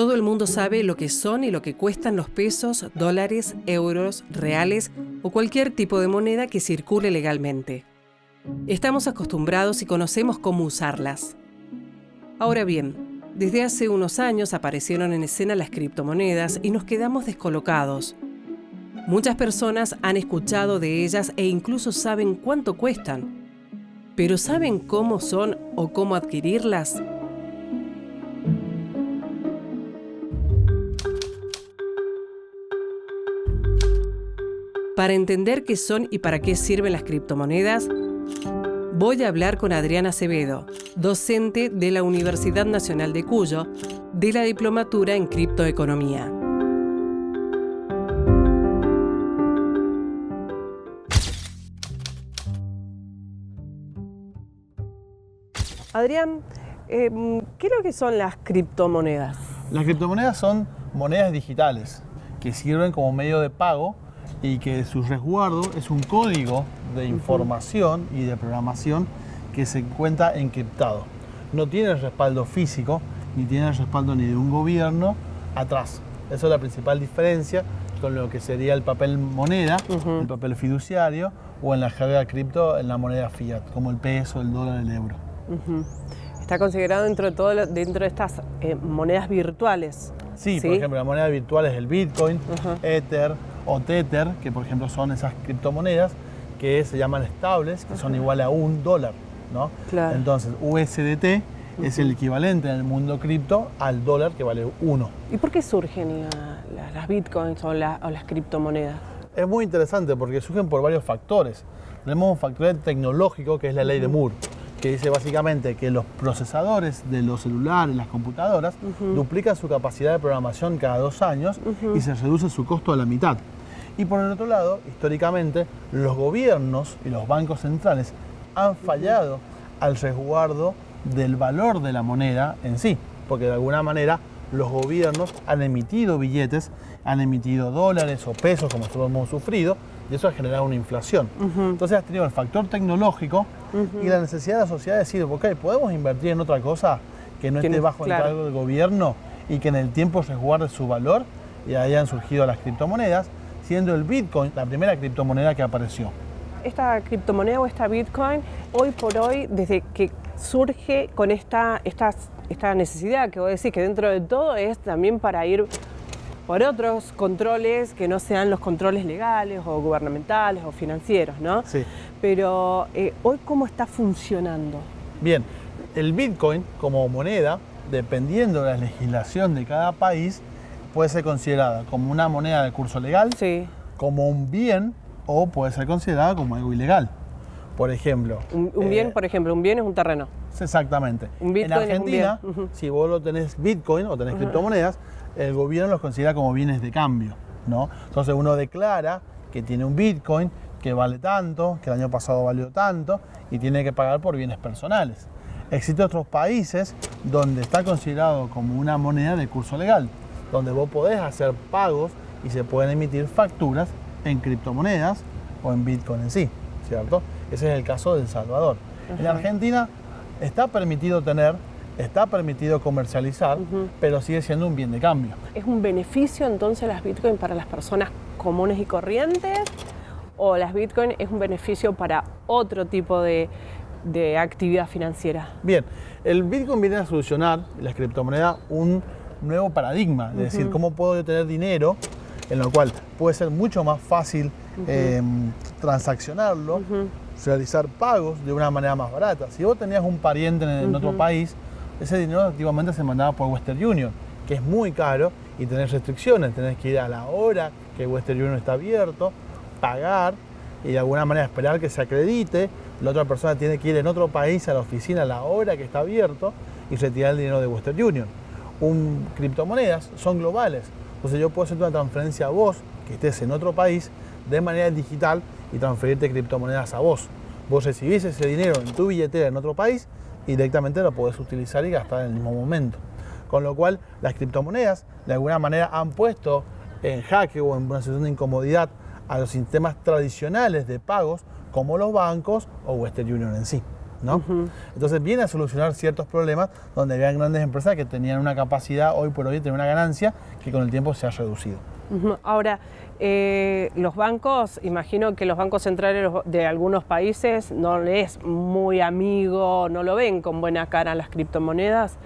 Todo el mundo sabe lo que son y lo que cuestan los pesos, dólares, euros, reales o cualquier tipo de moneda que circule legalmente. Estamos acostumbrados y conocemos cómo usarlas. Ahora bien, desde hace unos años aparecieron en escena las criptomonedas y nos quedamos descolocados. Muchas personas han escuchado de ellas e incluso saben cuánto cuestan. ¿Pero saben cómo son o cómo adquirirlas? Para entender qué son y para qué sirven las criptomonedas, voy a hablar con Adrián Acevedo, docente de la Universidad Nacional de Cuyo, de la Diplomatura en Criptoeconomía. Adrián, ¿qué es lo que son las criptomonedas? Las criptomonedas son monedas digitales que sirven como medio de pago y que su resguardo es un código de información y de programación que se encuentra encriptado. No tiene el respaldo físico, ni tiene el respaldo ni de un gobierno atrás. Esa es la principal diferencia con lo que sería el papel moneda, el papel fiduciario o en la jerga cripto, en la moneda fiat, como el peso, el dólar, el euro. Está considerado dentro de estas monedas virtuales. Sí, por ejemplo, la moneda virtual es el Bitcoin, Ether o Tether, que por ejemplo son esas criptomonedas que se llaman estables, que son igual a $1, ¿no? Claro. Entonces, USDT es el equivalente en el mundo cripto al dólar, que vale 1. ¿Y por qué surgen las bitcoins o las criptomonedas? Es muy interesante porque surgen por varios factores. Tenemos un factor tecnológico que es la ley de Moore, que dice básicamente que los procesadores de los celulares, las computadoras, duplican su capacidad de programación cada 2 años y se reduce su costo a la mitad. Y por el otro lado, históricamente, los gobiernos y los bancos centrales han fallado al resguardo del valor de la moneda en sí, porque de alguna manera los gobiernos han emitido billetes, han emitido dólares o pesos, como nosotros hemos sufrido, y eso ha generado una inflación. Entonces has tenido el factor tecnológico y la necesidad de la sociedad de decir, ok, podemos invertir en otra cosa que no esté bajo el cargo del gobierno y que en el tiempo resguarde su valor, y ahí han surgido las criptomonedas, siendo el Bitcoin la primera criptomoneda que apareció. Esta criptomoneda o esta Bitcoin, hoy por hoy, desde que surge con esta necesidad que vos decís, que dentro de todo es también para ir por otros controles que no sean los controles legales o gubernamentales o financieros, ¿no? Sí. Pero hoy, ¿cómo está funcionando? Bien, el Bitcoin como moneda, dependiendo de la legislación de cada país, puede ser considerada como una moneda de curso legal, como un bien, o puede ser considerada como algo ilegal. Por ejemplo... Un bien, por ejemplo, un bien es un terreno. Exactamente. Un Bitcoin en Argentina, es un bien. Si vos lo tenés Bitcoin o tenés criptomonedas, el gobierno los considera como bienes de cambio, ¿no? Entonces uno declara que tiene un Bitcoin que vale tanto, que el año pasado valió tanto, y tiene que pagar por bienes personales. Existen otros países donde está considerado como una moneda de curso legal, donde vos podés hacer pagos y se pueden emitir facturas en criptomonedas o en Bitcoin en sí, ¿cierto? Ese es el caso de El Salvador. En Argentina está permitido tener, está permitido comercializar, pero sigue siendo un bien de cambio. ¿Es un beneficio entonces las Bitcoin para las personas comunes y corrientes? ¿O las Bitcoin es un beneficio para otro tipo de actividad financiera? Bien, el Bitcoin viene a solucionar, las criptomonedas, un nuevo paradigma, es decir, cómo puedo yo tener dinero, en lo cual puede ser mucho más fácil transaccionarlo, realizar pagos de una manera más barata. Si vos tenías un pariente en otro país, ese dinero activamente se mandaba por Western Union, que es muy caro y tenés restricciones, tenés que ir a la hora que Western Union está abierto, pagar y de alguna manera esperar que se acredite. La otra persona tiene que ir en otro país a la oficina a la hora que está abierto y retirar el dinero de Western Union. Criptomonedas son globales, entonces yo puedo hacer una transferencia a vos que estés en otro país de manera digital y transferirte criptomonedas a vos. Vos recibís ese dinero en tu billetera en otro país y directamente lo podés utilizar y gastar en el mismo momento. Con lo cual las criptomonedas de alguna manera han puesto en jaque o en una situación de incomodidad a los sistemas tradicionales de pagos como los bancos o Western Union en sí, ¿no? Entonces viene a solucionar ciertos problemas donde había grandes empresas que tenían una capacidad hoy por hoy de tener una ganancia que con el tiempo se ha reducido. Ahora, los bancos, imagino que los bancos centrales de algunos países no les es muy amigo, no lo ven con buena cara las criptomonedas.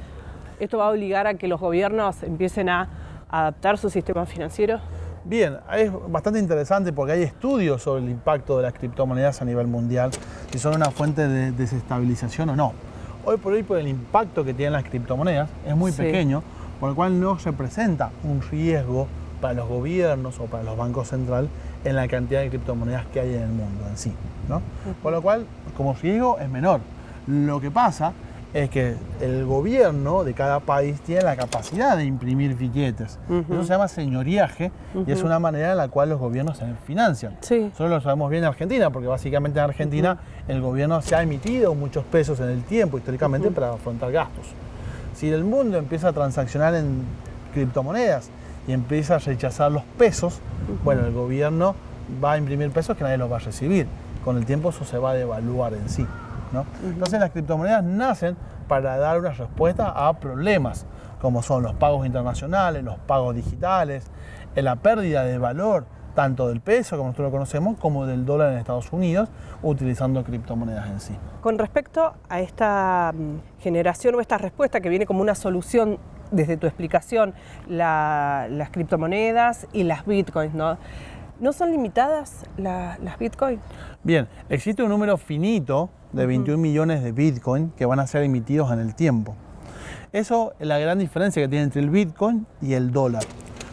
¿Esto va a obligar a que los gobiernos empiecen a adaptar su sistema financiero? Bien, es bastante interesante porque hay estudios sobre el impacto de las criptomonedas a nivel mundial, si son una fuente de desestabilización o no. Hoy por hoy, por el impacto que tienen las criptomonedas, es muy pequeño, por lo cual no representa un riesgo para los gobiernos o para los bancos centrales en la cantidad de criptomonedas que hay en el mundo en sí, ¿no? Por lo cual, como riesgo es menor. Lo que pasa es que el gobierno de cada país tiene la capacidad de imprimir billetes. Eso se llama señoriaje y es una manera en la cual los gobiernos se financian. Nosotros lo sabemos bien en Argentina, porque básicamente en Argentina el gobierno se ha emitido muchos pesos en el tiempo históricamente para afrontar gastos. Si el mundo empieza a transaccionar en criptomonedas y empieza a rechazar los pesos, bueno, el gobierno va a imprimir pesos que nadie los va a recibir. Con el tiempo eso se va a devaluar en sí, ¿no? Entonces las criptomonedas nacen para dar una respuesta a problemas como son los pagos internacionales, los pagos digitales, la pérdida de valor tanto del peso, como nosotros lo conocemos, como del dólar en Estados Unidos, utilizando criptomonedas en sí. Con respecto a esta generación o esta respuesta que viene como una solución desde tu explicación, las criptomonedas y las bitcoins, ¿no? ¿No son limitadas las bitcoins? Bien, existe un número finito de 21 millones de bitcoin que van a ser emitidos en el tiempo. Eso es la gran diferencia que tiene entre el bitcoin y el dólar.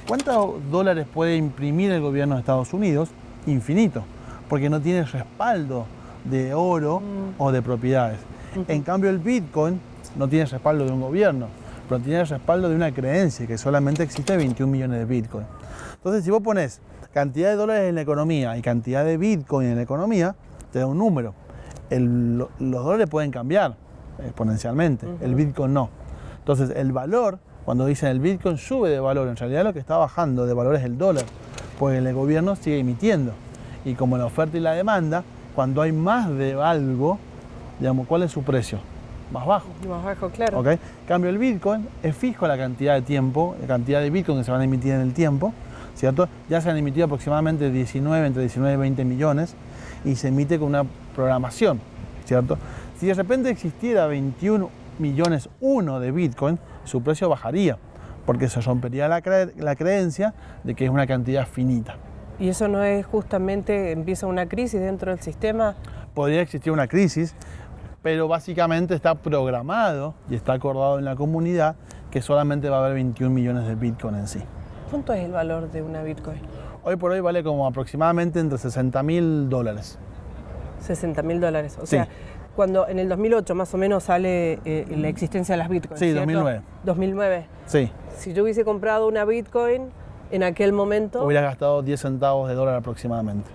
¿Cuántos dólares puede imprimir el gobierno de Estados Unidos? Infinito, porque no tiene respaldo de oro o de propiedades. En cambio, el bitcoin no tiene respaldo de un gobierno, pero tiene el respaldo de una creencia, que solamente existe 21 millones de bitcoin. Entonces, si vos pones cantidad de dólares en la economía y cantidad de bitcoin en la economía, te da un número. Los dólares pueden cambiar exponencialmente, el bitcoin no. Entonces, el valor, cuando dicen el bitcoin sube de valor, en realidad lo que está bajando de valor es el dólar, porque el gobierno sigue emitiendo. Y como la oferta y la demanda, cuando hay más de algo, digamos, ¿cuál es su precio? Más bajo. Más bajo, claro. ¿Okay? En cambio, el bitcoin es fijo la cantidad de tiempo, la cantidad de bitcoin que se van a emitir en el tiempo, ¿cierto? Ya se han emitido aproximadamente entre 19 y 20 millones y se emite con una programación, ¿cierto? Si de repente existiera 21 millones de bitcoin, su precio bajaría, porque se rompería la creencia de que es una cantidad finita. ¿Y eso no es justamente, empieza una crisis dentro del sistema? Podría existir una crisis, pero básicamente está programado y está acordado en la comunidad que solamente va a haber 21 millones de bitcoin en sí. ¿Cuánto es el valor de una bitcoin? Hoy por hoy vale como aproximadamente entre $60.000. $60.000, o sea, cuando en el 2008 más o menos sale la existencia de las bitcoins. Sí, ¿cierto? 2009. 2009. Sí. Si yo hubiese comprado una bitcoin en aquel momento... Hubiera gastado 10 centavos de dólar aproximadamente.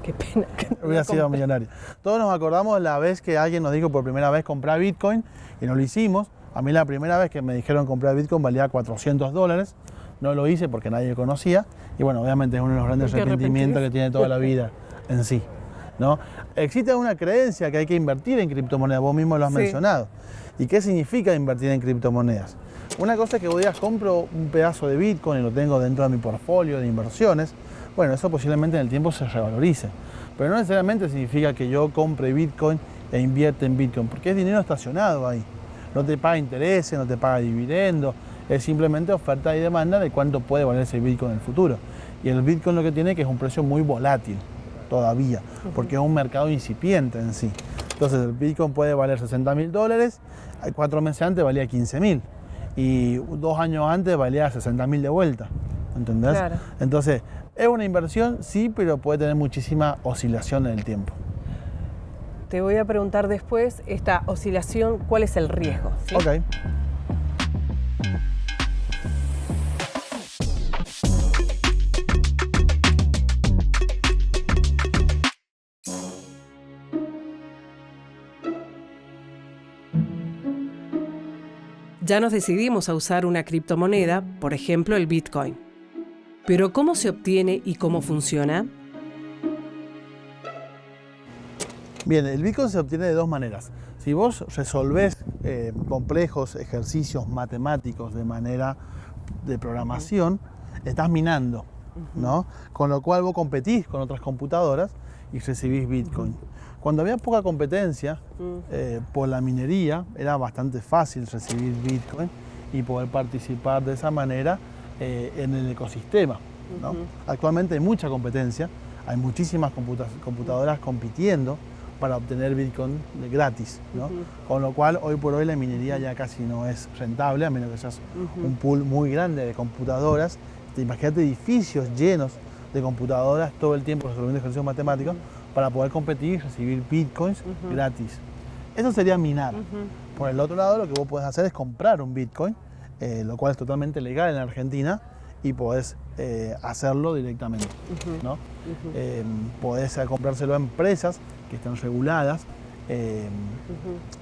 Qué pena. Hubiera sido millonario. Todos nos acordamos de la vez que alguien nos dijo por primera vez comprar bitcoin y no lo hicimos. A mí la primera vez que me dijeron comprar bitcoin valía $400. No lo hice porque nadie lo conocía. Y bueno, obviamente es uno de los grandes arrepentimientos que tiene toda la vida en sí, ¿no? Existe una creencia que hay que invertir en criptomonedas, vos mismo lo has mencionado. ¿Y qué significa invertir en criptomonedas? Una cosa es que vos digas, compro un pedazo de bitcoin y lo tengo dentro de mi portfolio de inversiones. Bueno, eso posiblemente en el tiempo se revalorice. Pero no necesariamente significa que yo compre bitcoin e invierta en bitcoin, porque es dinero estacionado ahí. No te paga intereses, no te paga dividendos, es simplemente oferta y demanda de cuánto puede valer ese bitcoin en el futuro. Y el bitcoin lo que tiene es que es un precio muy volátil todavía, porque es un mercado incipiente en sí. Entonces el bitcoin puede valer $60.000, 4 meses antes valía 15.000 y 2 años antes valía 60.000 de vuelta, ¿entendés? Claro. Entonces es una inversión, sí, pero puede tener muchísima oscilación en el tiempo. Te voy a preguntar después, esta oscilación, ¿cuál es el riesgo? ¿Sí? Ok. Ya nos decidimos a usar una criptomoneda, por ejemplo el Bitcoin. Pero ¿cómo se obtiene y cómo funciona? Bien, el Bitcoin se obtiene de dos maneras. Si vos resolvés complejos ejercicios matemáticos de manera de programación, estás minando, ¿no? Con lo cual vos competís con otras computadoras y recibís Bitcoin. Cuando había poca competencia por la minería, era bastante fácil recibir Bitcoin y poder participar de esa manera en el ecosistema, ¿no? Actualmente hay mucha competencia, hay muchísimas computadoras compitiendo para obtener Bitcoin gratis, ¿no? Con lo cual hoy por hoy la minería ya casi no es rentable, a menos que seas un pool muy grande de computadoras. Imagínate edificios llenos de computadoras todo el tiempo resolviendo ejercicios matemáticos para poder competir y recibir Bitcoins gratis. Eso sería minar. Por el otro lado, lo que vos podés hacer es comprar un Bitcoin, lo cual es totalmente legal en Argentina, y podés hacerlo directamente, ¿no? Podés comprárselo a empresas que están reguladas.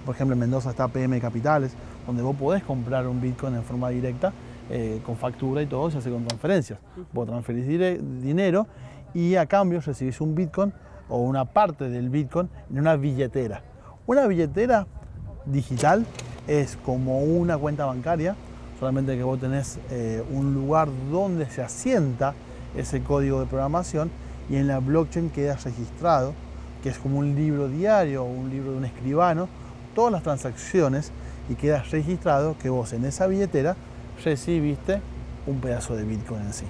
Por ejemplo, en Mendoza está PM Capitales, donde vos podés comprar un Bitcoin en forma directa, con factura y todo, se hace con transferencias. Vos transferís dinero y a cambio recibís un Bitcoin o una parte del Bitcoin en una billetera. Una billetera digital es como una cuenta bancaria, solamente que vos tenés un lugar donde se asienta ese código de programación y en la blockchain queda registrado, que es como un libro diario o un libro de un escribano, todas las transacciones, y queda registrado que vos en esa billetera recibiste un pedazo de Bitcoin en sí.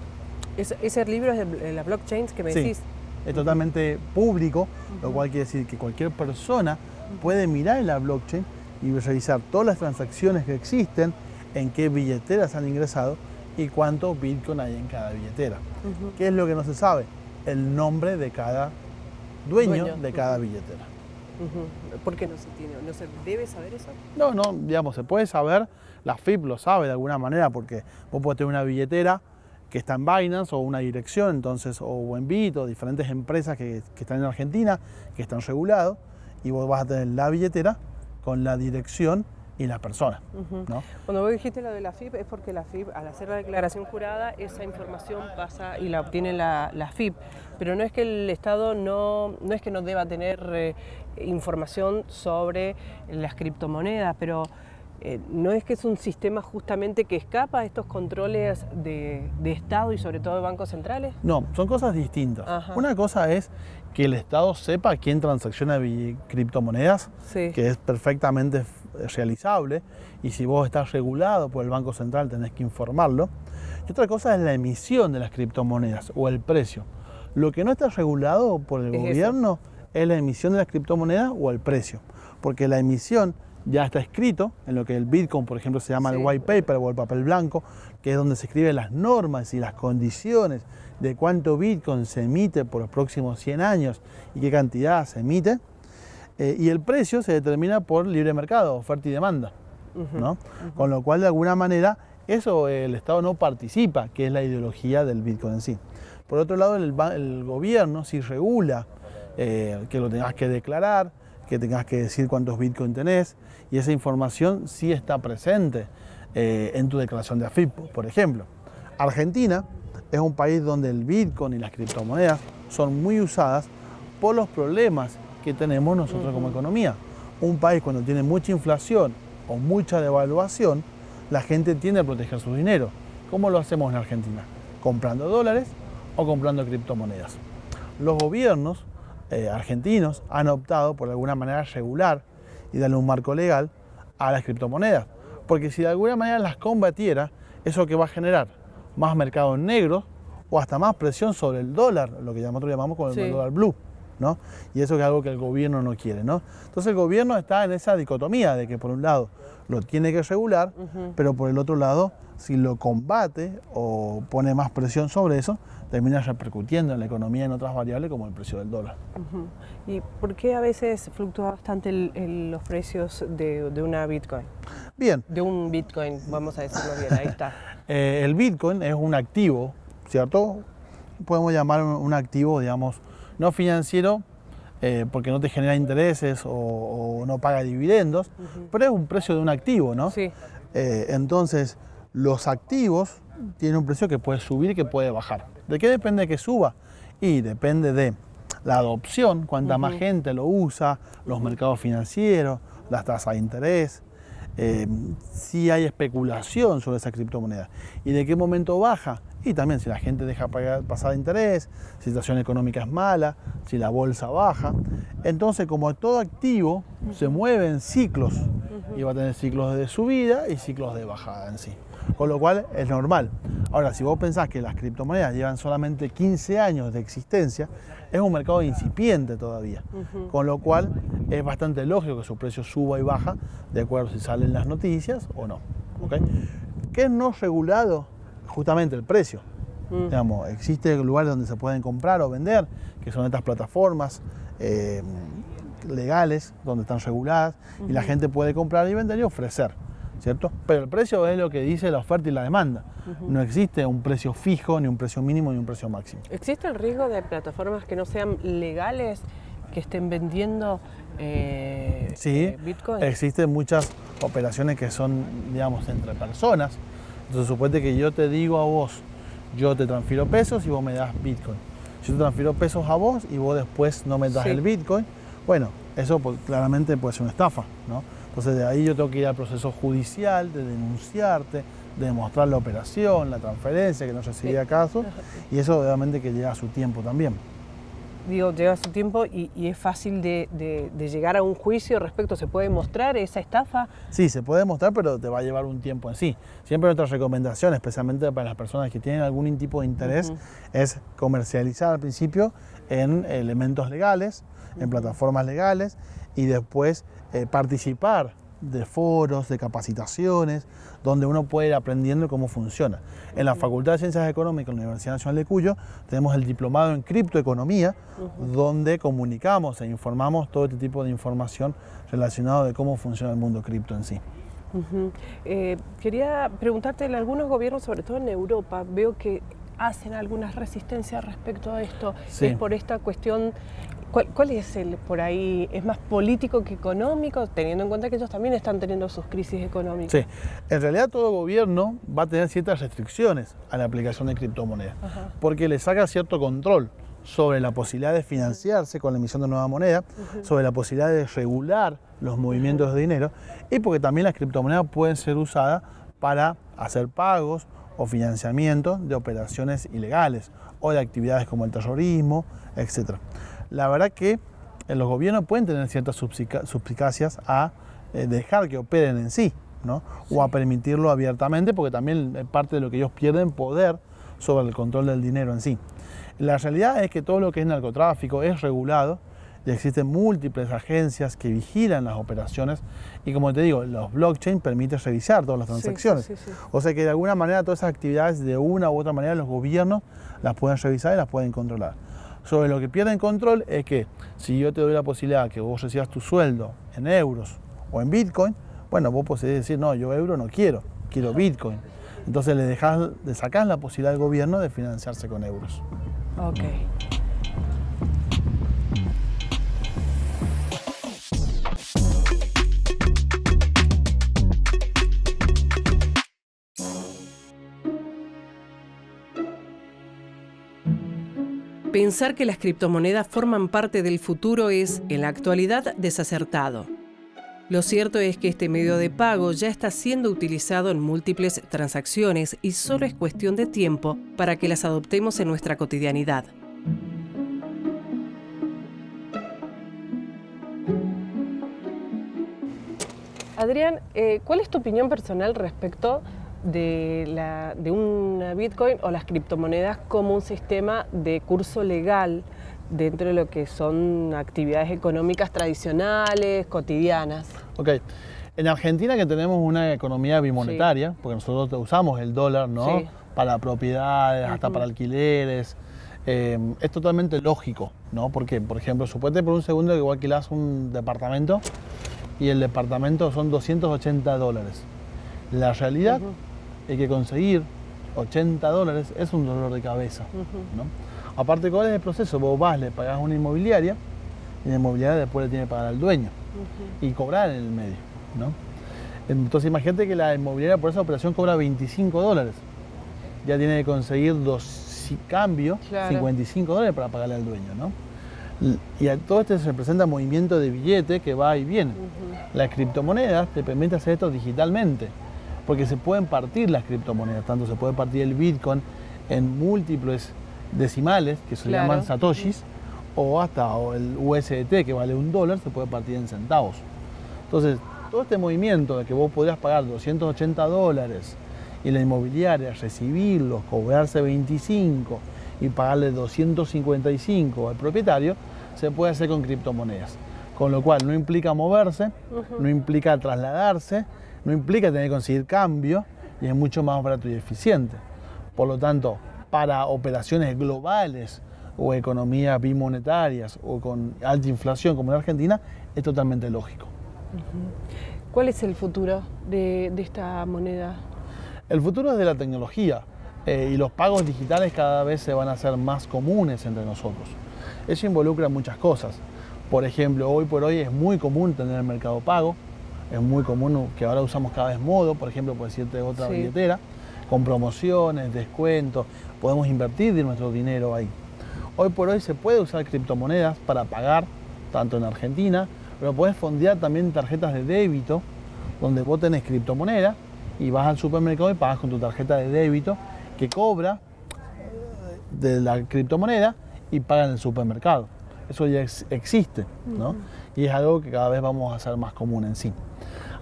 ¿Ese libro es de la blockchain que me decís? Sí, es totalmente público, lo cual quiere decir que cualquier persona puede mirar en la blockchain y revisar todas las transacciones que existen, en qué billeteras han ingresado y cuánto Bitcoin hay en cada billetera. ¿Qué es lo que no se sabe? El nombre de cada dueño de cada billetera. ¿Por qué no se tiene? ¿No se debe saber eso? No, digamos, se puede saber, la FIP lo sabe de alguna manera, porque vos podés tener una billetera que está en Binance o una dirección, entonces, o en Bit, o diferentes empresas que están en Argentina, que están regulados, y vos vas a tener la billetera con la dirección y la persona, ¿no? Cuando vos dijiste lo de la FIP, es porque la FIP, al hacer la declaración jurada, esa información pasa y la obtiene la FIP. Pero no es que el Estado no es que no deba tener información sobre las criptomonedas, pero no es que es un sistema justamente que escapa a estos controles de Estado y sobre todo de bancos centrales. No, son cosas distintas. Una cosa es que el Estado sepa quién transacciona criptomonedas, que es perfectamente realizable, y si vos estás regulado por el Banco Central tenés que informarlo. Y otra cosa es la emisión de las criptomonedas o el precio. Lo que no está regulado por el gobierno es la emisión de las criptomonedas o el precio, porque la emisión ya está escrito en lo que el Bitcoin, por ejemplo, se llama el white paper o el papel blanco, que es donde se escriben las normas y las condiciones de cuánto Bitcoin se emite por los próximos 100 años y qué cantidad se emite. Y el precio se determina por libre mercado, oferta y demanda, ¿no? Con lo cual, de alguna manera, eso el Estado no participa, que es la ideología del Bitcoin en sí. Por otro lado, el gobierno sí regula que lo tengas que declarar, que tengas que decir cuántos Bitcoin tenés, y esa información sí está presente en tu declaración de AFIP, por ejemplo. Argentina es un país donde el Bitcoin y las criptomonedas son muy usadas por los problemas que tenemos nosotros como economía. Un país cuando tiene mucha inflación o mucha devaluación, la gente tiende a proteger su dinero. ¿Cómo lo hacemos en Argentina? Comprando dólares o comprando criptomonedas. Los gobiernos argentinos han optado por de alguna manera regular y darle un marco legal a las criptomonedas, porque si de alguna manera las combatiera, eso que va a generar más mercados negros o hasta más presión sobre el dólar, lo que nosotros llamamos como el dólar blue, ¿no? Y eso es algo que el gobierno no quiere, ¿no? Entonces el gobierno está en esa dicotomía de que por un lado lo tiene que regular, pero por el otro lado, si lo combate o pone más presión sobre eso, termina repercutiendo en la economía en otras variables como el precio del dólar. ¿Y por qué a veces fluctúa bastante los precios de una Bitcoin? Bien. De un Bitcoin, vamos a decirlo bien, ahí está. El Bitcoin es un activo, ¿cierto? Podemos llamar un activo, digamos, no financiero, porque no te genera intereses o no paga dividendos, pero es un precio de un activo, ¿no? Sí. Entonces, los activos tienen un precio que puede subir y que puede bajar. ¿De qué depende que suba? Y depende de la adopción, cuánta más gente lo usa, los mercados financieros, las tasas de interés, si hay especulación sobre esa criptomoneda y de qué momento baja. Y también si la gente deja pasar interés, si la situación económica es mala, si la bolsa baja. Entonces, como todo activo se mueve en ciclos y va a tener ciclos de subida y ciclos de bajada en sí. Con lo cual es normal. Ahora, si vos pensás que las criptomonedas llevan solamente 15 años de existencia, es un mercado incipiente todavía. Con lo cual es bastante lógico que su precio suba y baja de acuerdo a si salen las noticias o no. ¿Okay? ¿Qué es no regulado? Justamente el precio. Digamos, existen lugares donde se pueden comprar o vender, que son estas plataformas legales, donde están reguladas, y la gente puede comprar y vender y ofrecer, ¿cierto? Pero el precio es lo que dice la oferta y la demanda. No existe un precio fijo, ni un precio mínimo, ni un precio máximo. ¿Existe el riesgo de plataformas que no sean legales, que estén vendiendo Bitcoin? Existen muchas operaciones que son, digamos, entre personas. Entonces, suponete que yo te digo a vos, yo te transfiero pesos y vos me das Bitcoin. Yo te transfiero pesos a vos y vos después no me das el Bitcoin. Bueno, eso claramente puede ser una estafa, ¿no? Entonces, de ahí yo tengo que ir al proceso judicial de denunciarte, de demostrar la operación, la transferencia, que no recibía caso, y eso obviamente que lleva su tiempo también. Digo, lleva su tiempo y es fácil de llegar a un juicio respecto. ¿Se puede mostrar esa estafa? Sí, se puede mostrar, pero te va a llevar un tiempo en sí. Siempre nuestra recomendación, especialmente para las personas que tienen algún tipo de interés, es comercializar al principio en elementos legales, en plataformas legales, y después participar de foros, de capacitaciones, donde uno puede ir aprendiendo cómo funciona. En la Facultad de Ciencias Económicas de la Universidad Nacional de Cuyo tenemos el diplomado en criptoeconomía, donde comunicamos e informamos todo este tipo de información relacionada de cómo funciona el mundo cripto en sí. Quería preguntarte, en algunos gobiernos, sobre todo en Europa, veo que hacen algunas resistencias respecto a esto. Sí. Es por esta cuestión. ¿Cuál es el por ahí? ¿Es más político que económico, teniendo en cuenta que ellos también están teniendo sus crisis económicas? Sí, en realidad todo gobierno va a tener ciertas restricciones a la aplicación de criptomonedas, porque le saca cierto control sobre la posibilidad de financiarse con la emisión de nueva moneda, sobre la posibilidad de regular los movimientos de dinero, y porque también las criptomonedas pueden ser usadas para hacer pagos o financiamiento de operaciones ilegales o de actividades como el terrorismo, etc. La verdad que los gobiernos pueden tener ciertas suspicacias a dejar que operen en sí, ¿no? O a permitirlo abiertamente, porque también es parte de lo que ellos pierden poder sobre el control del dinero en sí. La realidad es que todo lo que es narcotráfico es regulado y existen múltiples agencias que vigilan las operaciones y, como te digo, los blockchain permiten revisar todas las transacciones. O sea que de alguna manera todas esas actividades de una u otra manera los gobiernos las pueden revisar y las pueden controlar. Sobre lo que pierden control es que si yo te doy la posibilidad de que vos recibas tu sueldo en euros o en Bitcoin, bueno, vos podés decir, no, yo euro no quiero, quiero Bitcoin. Entonces le sacás la posibilidad al gobierno de financiarse con euros. Ok. Pensar que las criptomonedas forman parte del futuro es, en la actualidad, desacertado. Lo cierto es que este medio de pago ya está siendo utilizado en múltiples transacciones y solo es cuestión de tiempo para que las adoptemos en nuestra cotidianidad. Adrián, ¿cuál es tu opinión personal respecto de una Bitcoin o las criptomonedas como un sistema de curso legal dentro de lo que son actividades económicas tradicionales, cotidianas? Ok. En Argentina, que tenemos una economía bimonetaria, porque nosotros usamos el dólar, ¿no? Para propiedades, hasta para alquileres, es totalmente lógico, ¿no? Porque, por ejemplo, suponete por un segundo que vos alquilás un departamento y el departamento son $280. La realidad es que conseguir $80 es un dolor de cabeza, ¿no? Aparte, ¿cuál es el proceso? Vos vas, le pagás a una inmobiliaria y la inmobiliaria después le tiene que pagar al dueño y cobrar en el medio, ¿no? Entonces imagínate que la inmobiliaria por esa operación cobra $25. Ya tiene que conseguir cambio, $55 para pagarle al dueño, ¿no? Y a todo esto se representa movimiento de billete que va y viene. Las criptomonedas te permiten hacer esto digitalmente, porque se pueden partir las criptomonedas, tanto se puede partir el Bitcoin en múltiples decimales, que se llaman satoshis, o hasta el USDT, que vale $1, se puede partir en centavos. Entonces, todo este movimiento de que vos podrías pagar $280 y la inmobiliaria recibirlos, cobrarse 25 y pagarle 255 al propietario, se puede hacer con criptomonedas. Con lo cual no implica moverse, no implica trasladarse, no implica tener que conseguir cambio y es mucho más barato y eficiente. Por lo tanto, para operaciones globales o economías bimonetarias o con alta inflación como en Argentina, es totalmente lógico. ¿Cuál es el futuro de esta moneda? El futuro es de la tecnología y los pagos digitales cada vez se van a hacer más comunes entre nosotros. Eso involucra muchas cosas. Por ejemplo, hoy por hoy es muy común tener Mercado Pago, es muy común que ahora usamos cada vez Modo, por ejemplo, por decirte otra billetera, con promociones, descuentos, podemos invertir nuestro dinero ahí. Hoy por hoy se puede usar criptomonedas para pagar, tanto en Argentina, pero podés fondear también tarjetas de débito, donde vos tenés criptomonedas y vas al supermercado y pagas con tu tarjeta de débito que cobra de la criptomoneda y paga en el supermercado. Eso ya existe, ¿no? Y es algo que cada vez vamos a hacer más común en sí.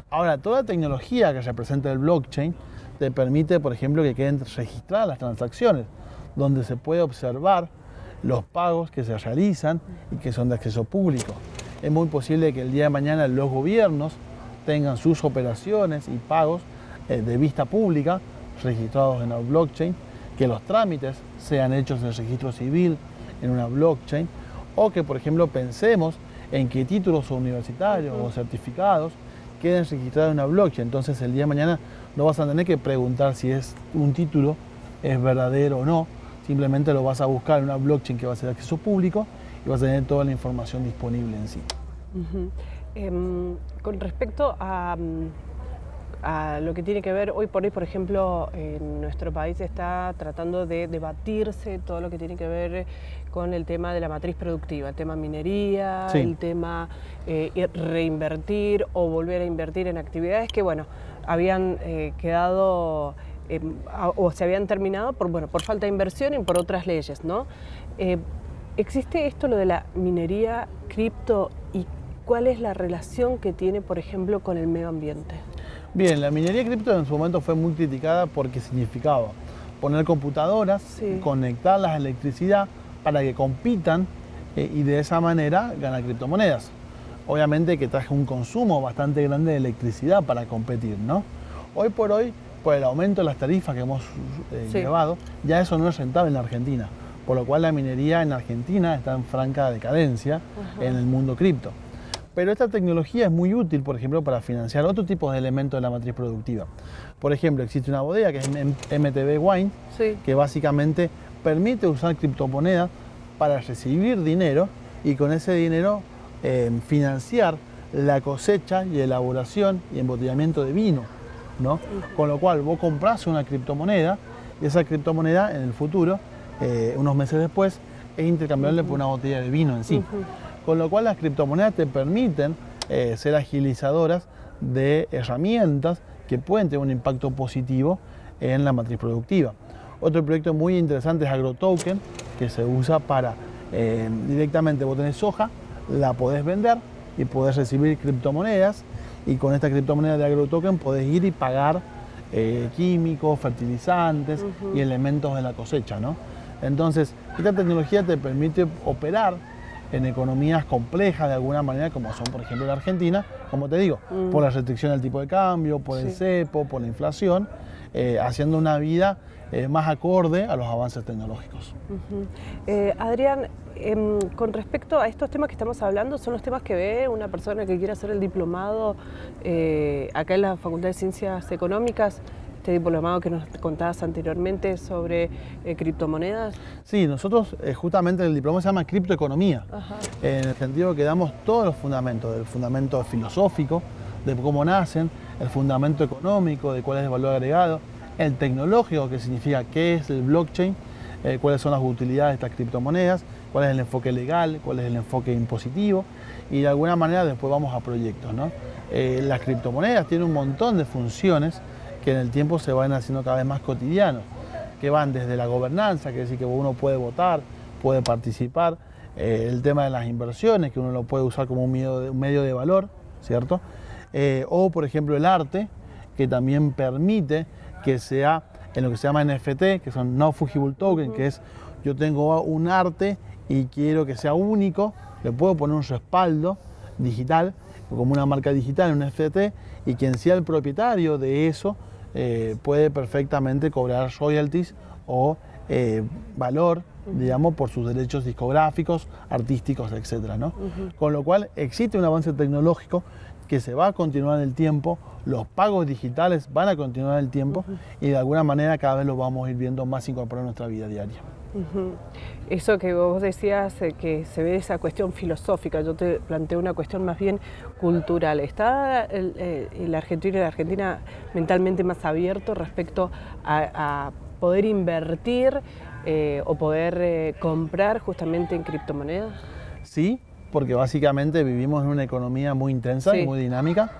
Ahora, toda tecnología que representa el blockchain te permite, por ejemplo, que queden registradas las transacciones, donde se puede observar los pagos que se realizan y que son de acceso público. Es muy posible que el día de mañana los gobiernos tengan sus operaciones y pagos de vista pública registrados en el blockchain, que los trámites sean hechos en el registro civil en una blockchain, o que, por ejemplo, pensemos en que títulos universitarios o certificados queden registrados en una blockchain. Entonces, el día de mañana no vas a tener que preguntar si es un título es verdadero o no, simplemente lo vas a buscar en una blockchain que va a ser de acceso público y vas a tener toda la información disponible en sí. Con respecto a lo que tiene que ver hoy por hoy, por ejemplo, en nuestro país está tratando de debatirse todo lo que tiene que ver con el tema de la matriz productiva, el tema minería, el tema reinvertir o volver a invertir en actividades que, bueno, habían quedado o se habían terminado por falta de inversión y por otras leyes, ¿no? ¿Existe esto, lo de la minería cripto, y cuál es la relación que tiene, por ejemplo, con el medio ambiente? Bien, la minería cripto en su momento fue muy criticada porque significaba poner computadoras, conectarlas a electricidad para que compitan y de esa manera ganar criptomonedas. Obviamente que traje un consumo bastante grande de electricidad para competir, ¿no? Hoy por hoy, por el aumento de las tarifas que hemos llevado, ya eso no es rentable en la Argentina, por lo cual la minería en Argentina está en franca decadencia en el mundo cripto. Pero esta tecnología es muy útil, por ejemplo, para financiar otro tipo de elementos de la matriz productiva. Por ejemplo, existe una bodega que es MTB Wine, que básicamente permite usar criptomonedas para recibir dinero y con ese dinero financiar la cosecha y elaboración y embotellamiento de vino, ¿no? Con lo cual vos comprás una criptomoneda y esa criptomoneda en el futuro, unos meses después, es intercambiable por una botella de vino en sí. Con lo cual las criptomonedas te permiten ser agilizadoras de herramientas que pueden tener un impacto positivo en la matriz productiva. Otro proyecto muy interesante es AgroToken, que se usa para directamente vos tenés soja, la podés vender y podés recibir criptomonedas, y con esta criptomoneda de AgroToken podés ir y pagar químicos, fertilizantes y elementos de la cosecha, ¿no? Entonces, esta tecnología te permite operar en economías complejas de alguna manera, como son, por ejemplo, la Argentina, como te digo, por la restricción del tipo de cambio, por el cepo, por la inflación, haciendo una vida más acorde a los avances tecnológicos. Adrián, con respecto a estos temas que estamos hablando, son los temas que ve una persona que quiere hacer el diplomado acá en la Facultad de Ciencias Económicas, este diplomado que nos contabas anteriormente sobre criptomonedas. Sí, nosotros justamente el diplomado se llama Criptoeconomía, en el sentido que damos todos los fundamentos, el fundamento filosófico, de cómo nacen, el fundamento económico, de cuál es el valor agregado, el tecnológico, que significa qué es el blockchain, cuáles son las utilidades de estas criptomonedas, cuál es el enfoque legal, cuál es el enfoque impositivo, y de alguna manera después vamos a proyectos, ¿no? Las criptomonedas tienen un montón de funciones que en el tiempo se van haciendo cada vez más cotidianos, que van desde la gobernanza, que es decir, que uno puede votar, puede participar, el tema de las inversiones, que uno lo puede usar como un medio de valor, ¿cierto? O, por ejemplo, el arte, que también permite que sea en lo que se llama NFT, que son No Fungible Token, que es yo tengo un arte y quiero que sea único, le puedo poner un respaldo digital, como una marca digital, un NFT, y quien sea el propietario de eso puede perfectamente cobrar royalties o valor, digamos, por sus derechos discográficos, artísticos, etc., ¿no? Con lo cual existe un avance tecnológico que se va a continuar en el tiempo, los pagos digitales van a continuar en el tiempo y de alguna manera cada vez lo vamos a ir viendo más incorporado en nuestra vida diaria. Eso que vos decías, que se ve esa cuestión filosófica, yo te planteo una cuestión más bien cultural. ¿Está el argentino y la argentina mentalmente más abierto respecto a poder invertir o poder comprar justamente en criptomonedas? Sí, porque básicamente vivimos en una economía muy intensa y muy dinámica.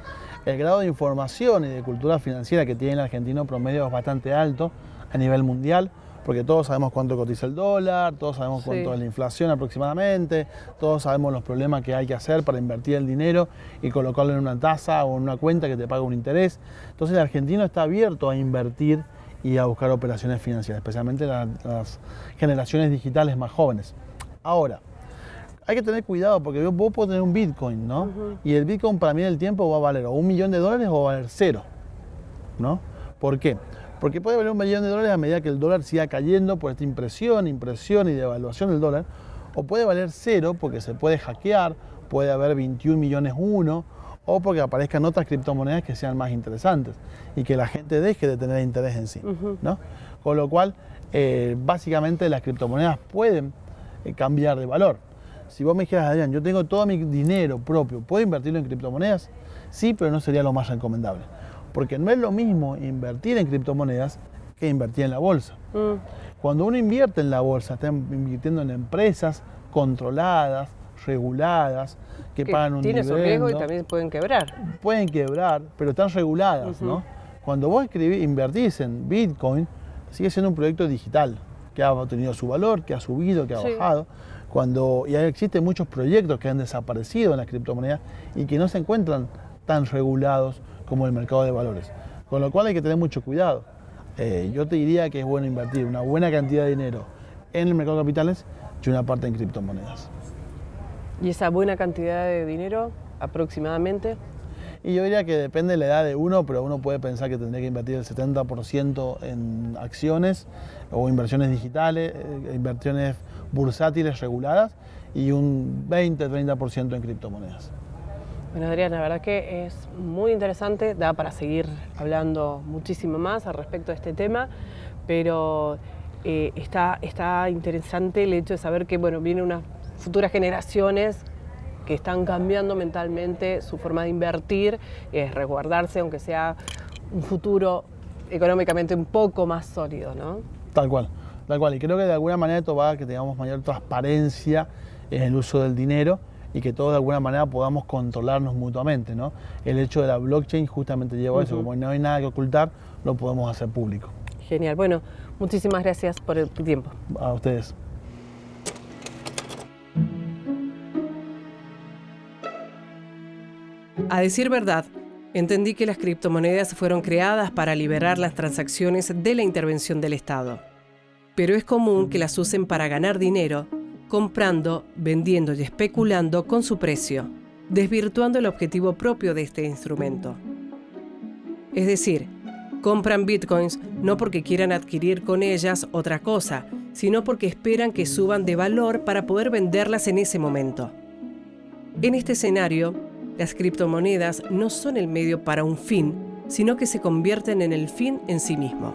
El grado de información y de cultura financiera que tiene el argentino promedio es bastante alto a nivel mundial, porque todos sabemos cuánto cotiza el dólar, todos sabemos cuánto es la inflación aproximadamente, todos sabemos los problemas que hay que hacer para invertir el dinero y colocarlo en una tasa o en una cuenta que te paga un interés. Entonces el argentino está abierto a invertir y a buscar operaciones financieras, especialmente las generaciones digitales más jóvenes. Ahora, hay que tener cuidado porque vos podés tener un Bitcoin, ¿no? Y el Bitcoin para mí en el tiempo va a valer o $1 millón o va a valer 0, ¿no? ¿Por qué? Porque puede valer $1 millón a medida que el dólar siga cayendo por esta impresión y devaluación del dólar, o puede valer 0 porque se puede hackear, puede haber 21 millones o porque aparezcan otras criptomonedas que sean más interesantes y que la gente deje de tener interés en sí, ¿no? Con lo cual, básicamente las criptomonedas pueden cambiar de valor. Si vos me dijeras, Adrián, yo tengo todo mi dinero propio, ¿puedo invertirlo en criptomonedas? Sí, pero no sería lo más recomendable. Porque no es lo mismo invertir en criptomonedas que invertir en la bolsa. Cuando uno invierte en la bolsa, está invirtiendo en empresas controladas, reguladas, que pagan un dividendo. Tiene su riesgo y también pueden quebrar. Pueden quebrar, pero están reguladas, ¿no? Cuando vos invertís en Bitcoin, sigue siendo un proyecto digital, que ha tenido su valor, que ha subido, que ha bajado. Y existen muchos proyectos que han desaparecido en las criptomonedas y que no se encuentran tan regulados como el mercado de valores. Con lo cual hay que tener mucho cuidado. Yo te diría que es bueno invertir una buena cantidad de dinero en el mercado de capitales y una parte en criptomonedas. ¿Y esa buena cantidad de dinero aproximadamente? Y yo diría que depende de la edad de uno, pero uno puede pensar que tendría que invertir el 70% en acciones o inversiones digitales, inversiones bursátiles reguladas y un 20-30% en criptomonedas. Bueno, Adrián, la verdad que es muy interesante, da para seguir hablando muchísimo más al respecto de este tema, pero está interesante el hecho de saber que vienen unas futuras generaciones que están cambiando mentalmente su forma de invertir, resguardarse, aunque sea un futuro económicamente un poco más sólido, ¿no? Tal cual. Y creo que de alguna manera esto va a que tengamos mayor transparencia en el uso del dinero y que todos de alguna manera podamos controlarnos mutuamente, ¿no? El hecho de la blockchain justamente lleva a eso, como no hay nada que ocultar, lo podemos hacer público. Genial. Bueno, muchísimas gracias por el tiempo. A ustedes. A decir verdad, entendí que las criptomonedas fueron creadas para liberar las transacciones de la intervención del Estado. Pero es común que las usen para ganar dinero, comprando, vendiendo y especulando con su precio, desvirtuando el objetivo propio de este instrumento. Es decir, compran bitcoins no porque quieran adquirir con ellas otra cosa, sino porque esperan que suban de valor para poder venderlas en ese momento. En este escenario, las criptomonedas no son el medio para un fin, sino que se convierten en el fin en sí mismo.